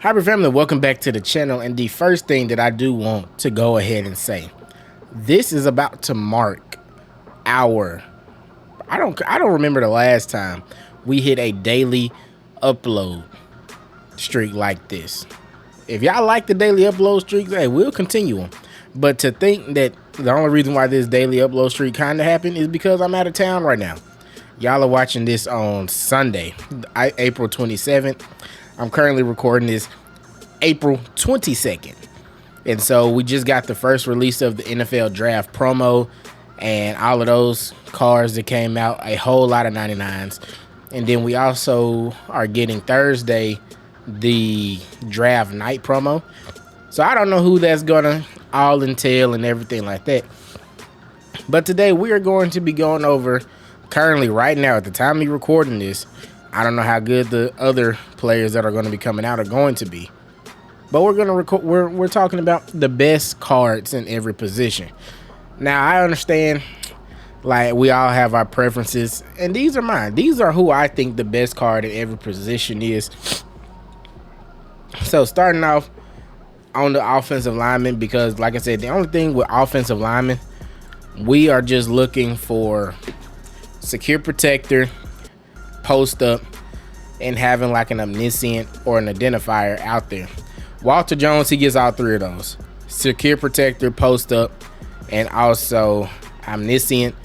Hybrid family, welcome back to the channel. And the first thing that I do want to go ahead and say, this is about to mark our, I don't remember the last time we hit a daily upload streak like this. If y'all like the daily upload streaks, hey, we'll continue them. But to think that the only reason why this daily upload streak kind of happened is because I'm out of town right now. Y'all are watching this on Sunday, April 27th. I'm currently recording this April 22nd. And so we just got the first release of the NFL draft promo and all of those cards that came out, a whole lot of 99s. And then we also are getting Thursday the draft night promo. So I don't know who that's gonna all entail and everything like that. But today we are going to be going over, currently right now at the time of me recording this, I don't know how good the other players that are going to be coming out are going to be, but we're going to record. We're talking about the best cards in every position. Now I understand, like, we all have our preferences, and these are mine. These are who I think the best card in every position is. So starting off on the offensive lineman, because like I said, the only thing with offensive linemen, we are just looking for secure protector, post up, and having like an omniscient or an identifier out there. Walter Jones, he gets all three of those: secure protector, post up, and also omniscient,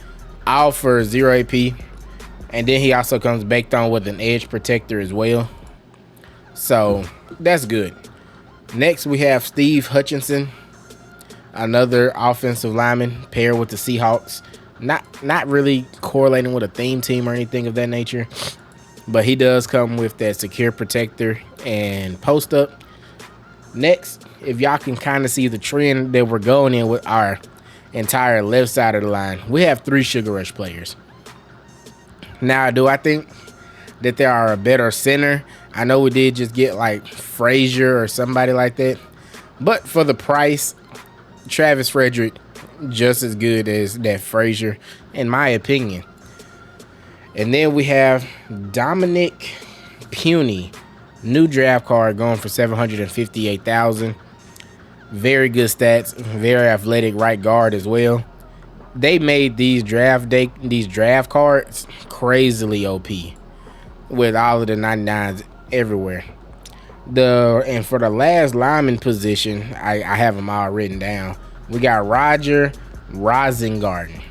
all for 0 AP. And then he also comes baked on with an edge protector as well, so that's good. Next we have Steve Hutchinson, another offensive lineman paired with the Seahawks. Not really correlating with a theme team or anything of that nature, but he does come with that secure protector and post up. Next, if y'all can kind of see the trend that we're going in with our entire left side of the line, we have 3 Sugar Rush players. Now, do I think that there are a better center? I know we did just get like Frazier or somebody like that, but for the price, Travis Frederick just as good as that Frazier, in my opinion. And then we have Dominic Puny, new draft card, going for $758,000. Very good stats, very athletic right guard as well. They made these draft cards crazily OP with all of the 99s everywhere. And for the last lineman position, I have them all written down. We got Roger Rosengarten,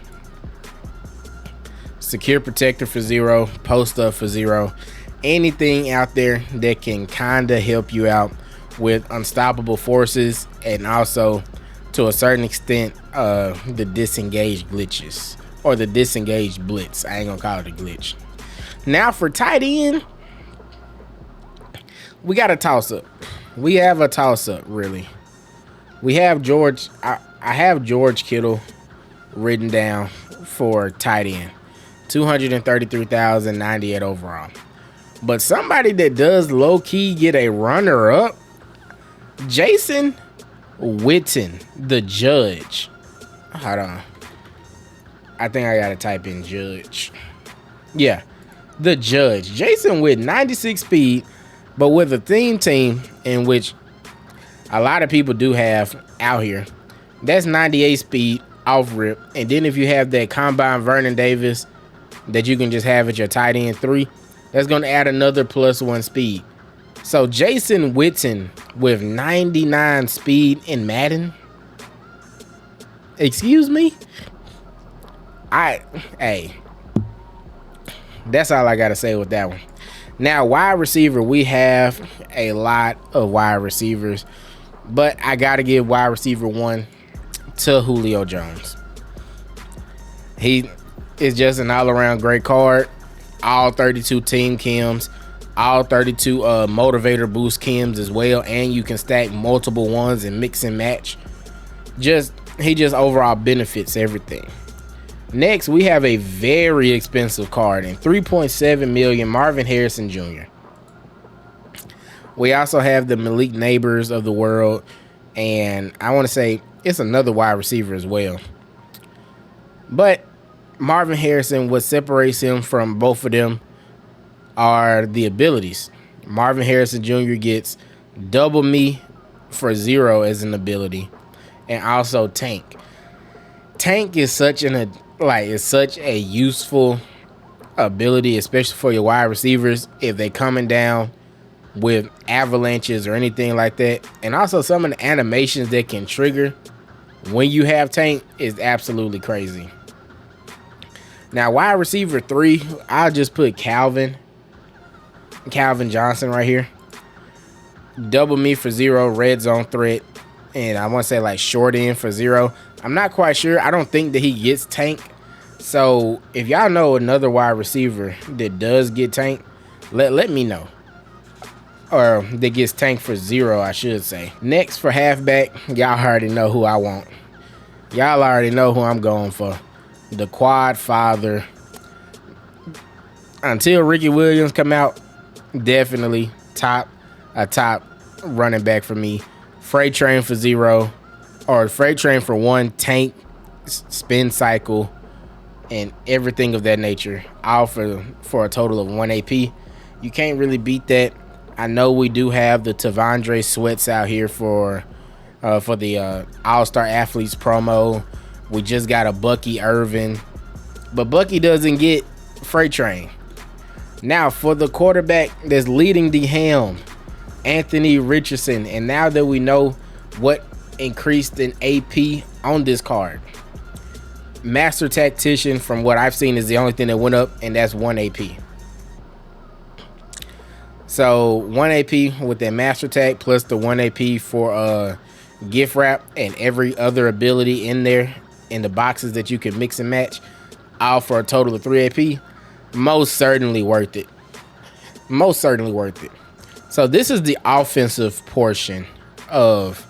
secure protector for 0, post up for 0. Anything out there that can kind of help you out with unstoppable forces, and also to a certain extent the disengaged glitches or the disengaged blitz. I ain't gonna call it a glitch. Now for tight end, we got a toss up. We have a toss up, really. We have George. I have George Kittle written down for tight end, $233,098 overall. But somebody that does low key get a runner up, Jason Witten, the Judge. Hold on. I think I gotta type in Judge. Yeah, the Judge. Jason Witten, 96 speed, but with a theme team in which a lot of people do have out here. That's 98 speed off rip. And then if you have that combine Vernon Davis that you can just have at your tight end 3, that's going to add another +1 speed. So Jason Witten with 99 speed in Madden. Excuse me? Hey, that's all I got to say with that one. Now, wide receiver, we have a lot of wide receivers, but I got to give wide receiver 1 to Julio Jones. He is just an all-around great card. All 32 team chems, all 32 motivator boost chems as well, and you can stack multiple ones and mix and match. He just overall benefits everything. Next, we have a very expensive card in $3.7 million, Marvin Harrison Jr. We also have the Malik Neighbors of the world, and I want to say it's another wide receiver as well. But Marvin Harrison, what separates him from both of them are the abilities. Marvin Harrison Jr. gets Double Me for 0 as an ability, and also Tank. Tank is such a useful ability, especially for your wide receivers if they coming down with avalanches or anything like that. And also some of the animations that can trigger when you have Tank is absolutely crazy. Now, wide receiver 3, I'll just put Calvin Johnson right here. Double Me for 0, red zone threat, and I want to say like short end for 0. I'm not quite sure. I don't think that he gets Tank. So if y'all know another wide receiver that does get Tank, let me know. Or that gets Tank for 0, I should say. Next, for halfback, y'all already know who I want. Y'all already know who I'm going for. The quad father. Until Ricky Williams come out, definitely a top running back for me. Freight Train for 0, or Freight Train for 1, Tank, spin cycle, and everything of that nature. All for a total of 1 AP. You can't really beat that. I know we do have the Tavondre Sweats out here for the All-Star Athletes promo. We just got a Bucky Irvin, but Bucky doesn't get Freight Train. Now for the quarterback that's leading the helm, Anthony Richardson. And now that we know what increased in AP on this card, Master Tactician, from what I've seen, is the only thing that went up, and that's 1 AP. So 1 AP with that Master Tac plus the 1 AP for gift wrap and every other ability in there in the boxes that you can mix and match, all for a total of 3 AP. Most certainly worth it. Most certainly worth it. So this is the offensive portion of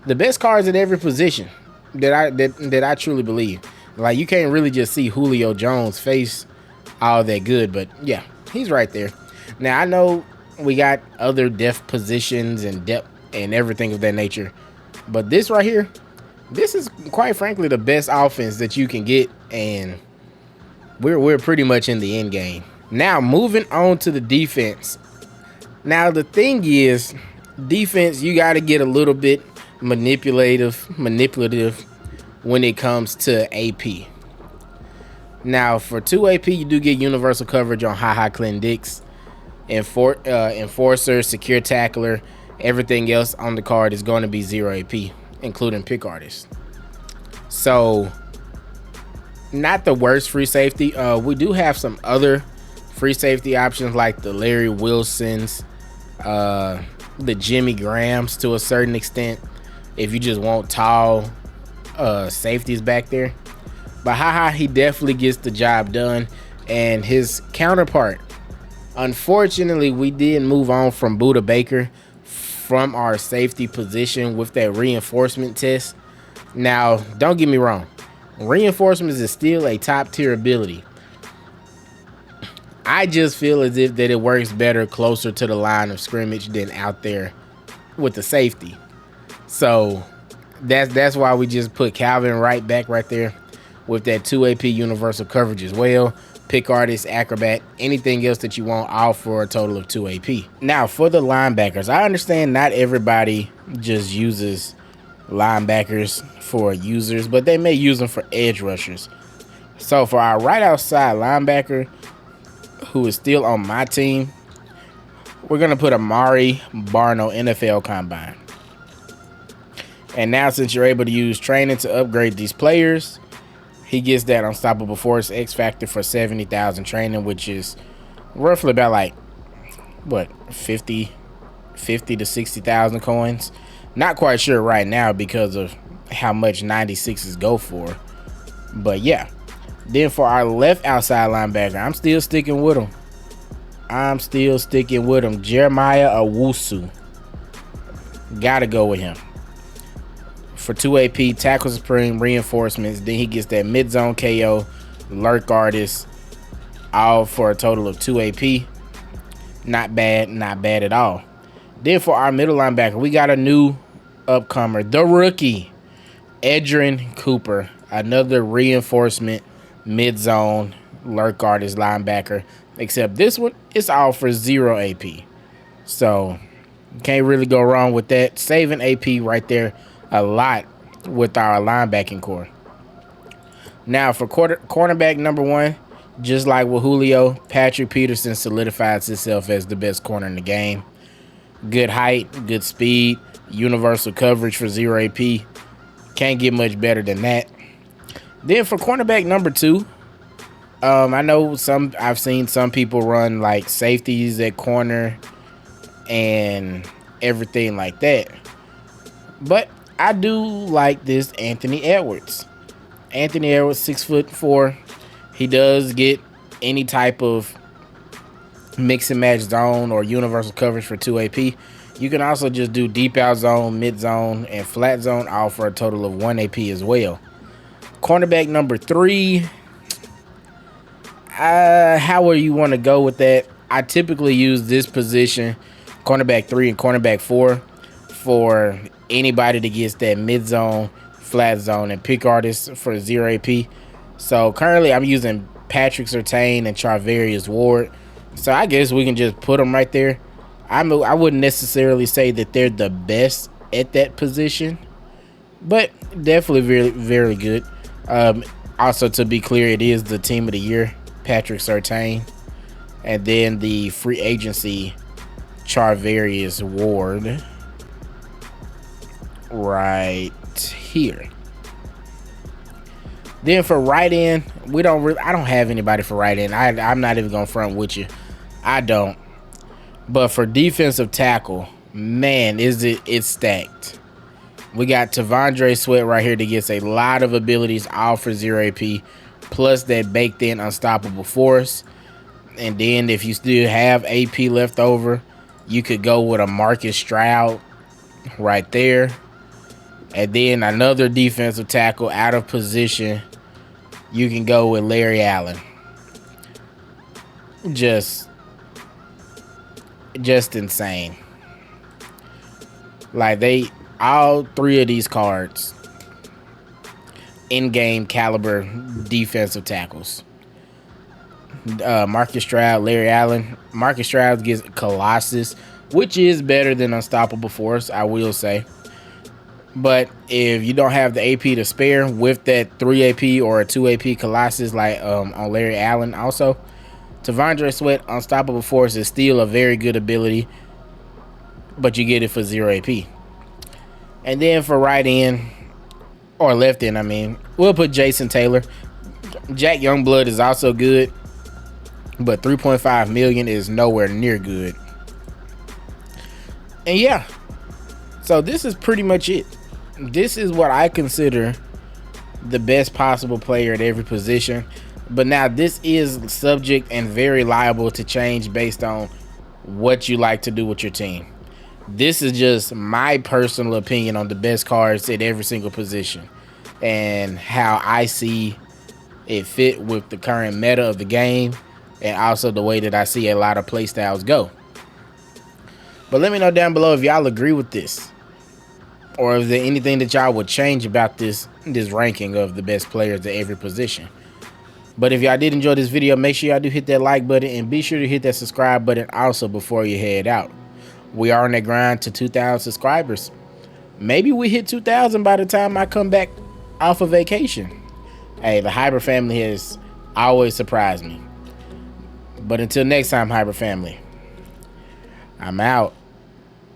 the best cards at every position that I truly believe. Like, you can't really just see Julio Jones' face all that good, but yeah, he's right there. Now I know we got other depth positions and depth and everything of that nature, but this right here, this is quite frankly the best offense that you can get, and we're pretty much in the end game. Now moving on to the defense. Now the thing is, defense, you got to get a little bit manipulative when it comes to AP. Now for 2 AP, you do get universal coverage on Clint Dix, Enforcer, Secure Tackler. Everything else on the card is going to be 0 AP, including Pick Artist. So not the worst free safety. We do have some other free safety options like the Larry Wilsons, the Jimmy Grahams to a certain extent, if you just want tall safeties back there. But he definitely gets the job done. And his counterpart, unfortunately, we did move on from Buda Baker from our safety position with that reinforcement test. Now, don't get me wrong, reinforcements is still a top tier ability. I just feel as if that it works better closer to the line of scrimmage than out there with the safety. So that's why we just put Calvin right back right there with that 2 AP universal coverage as well. Pick Artist, Acrobat, anything else that you want, all for a total of 2 AP. Now for the linebackers, I understand not everybody just uses linebackers for users, but they may use them for edge rushers. So for our right outside linebacker, who is still on my team, we're going to put Amari Barno NFL Combine. And now since you're able to use training to upgrade these players, he gets that Unstoppable Force X Factor for 70,000 training, which is roughly about like, what, 50 to 60,000 coins. Not quite sure right now because of how much 96s go for. But yeah. Then for our left outside linebacker, I'm still sticking with him. Jeremiah Owusu. Gotta go with him. For 2 AP, Tackle Supreme, Reinforcements. Then he gets that Mid-Zone KO, Lurk Artist, all for a total of 2 AP. Not bad at all. Then for our middle linebacker, we got a new upcomer, the rookie, Edrin Cooper. Another Reinforcement, Mid-Zone, Lurk Artist linebacker. Except this one, it's all for 0 AP. So Can't really go wrong with that. Saving AP right there a lot with our linebacking core. Now for cornerback number 1, just like with Julio, Patrick Peterson solidifies himself as the best corner in the game. Good height, good speed, universal coverage for 0 AP. Can't get much better than that. Then for cornerback number 2, I know I've seen some people run like safeties at corner and everything like that. But I do like this Anthony Edwards. Anthony Edwards, 6'4". He does get any type of mix and match zone or universal coverage for 2 AP. You can also just do deep out zone, mid zone, and flat zone, all for a total of 1 AP as well. Cornerback number 3. However you want to go with that. I typically use this position, cornerback 3 and cornerback 4, for anybody that gets that mid zone, flat zone, and pick artists for 0 AP. So currently I'm using Patrick Surtain and Charvarius Ward. So I guess we can just put them right there. I wouldn't necessarily say that they're the best at that position, but definitely very, very good. Also, to be clear, it is the team of the year, Patrick Surtain, and then the free agency Charvarius Ward right here. Then for right end, I don't have anybody for right end. I'm not even gonna front with you. I don't. But for defensive tackle, man, it's stacked. We got T'Vondre Sweat right here that gets a lot of abilities, all for 0 AP, plus that baked in unstoppable force. And then if you still have AP left over, you could go with a Marcus Stroud right there. And then another defensive tackle out of position, you can go with Larry Allen. Just insane. Like, all 3 of these cards, in-game caliber defensive tackles. Marcus Stroud, Larry Allen. Marcus Stroud gets Colossus, which is better than Unstoppable Force, I will say. But if you don't have the AP to spare with that 3 AP or a 2 AP Colossus like on Larry Allen also, T'Vondre Sweat Unstoppable Force is still a very good ability, but you get it for 0 AP. And then for right end, or left end, I mean, we'll put Jason Taylor. Jack Youngblood is also good, but 3.5 million is nowhere near good. And yeah, so this is pretty much it. This is what I consider the best possible player at every position. But now this is subject and very liable to change based on what you like to do with your team. This is just my personal opinion on the best cards at every single position and how I see it fit with the current meta of the game and also the way that I see a lot of play styles go. But let me know down below if y'all agree with this, or is there anything that y'all would change about this ranking of the best players at every position. But if y'all did enjoy this video, make sure y'all do hit that like button and be sure to hit that subscribe button also before you head out. We are on that grind to 2,000 subscribers. Maybe we hit 2,000 by the time I come back off of vacation. Hey, the Hybrid family has always surprised me. But until next time, Hybrid family, I'm out.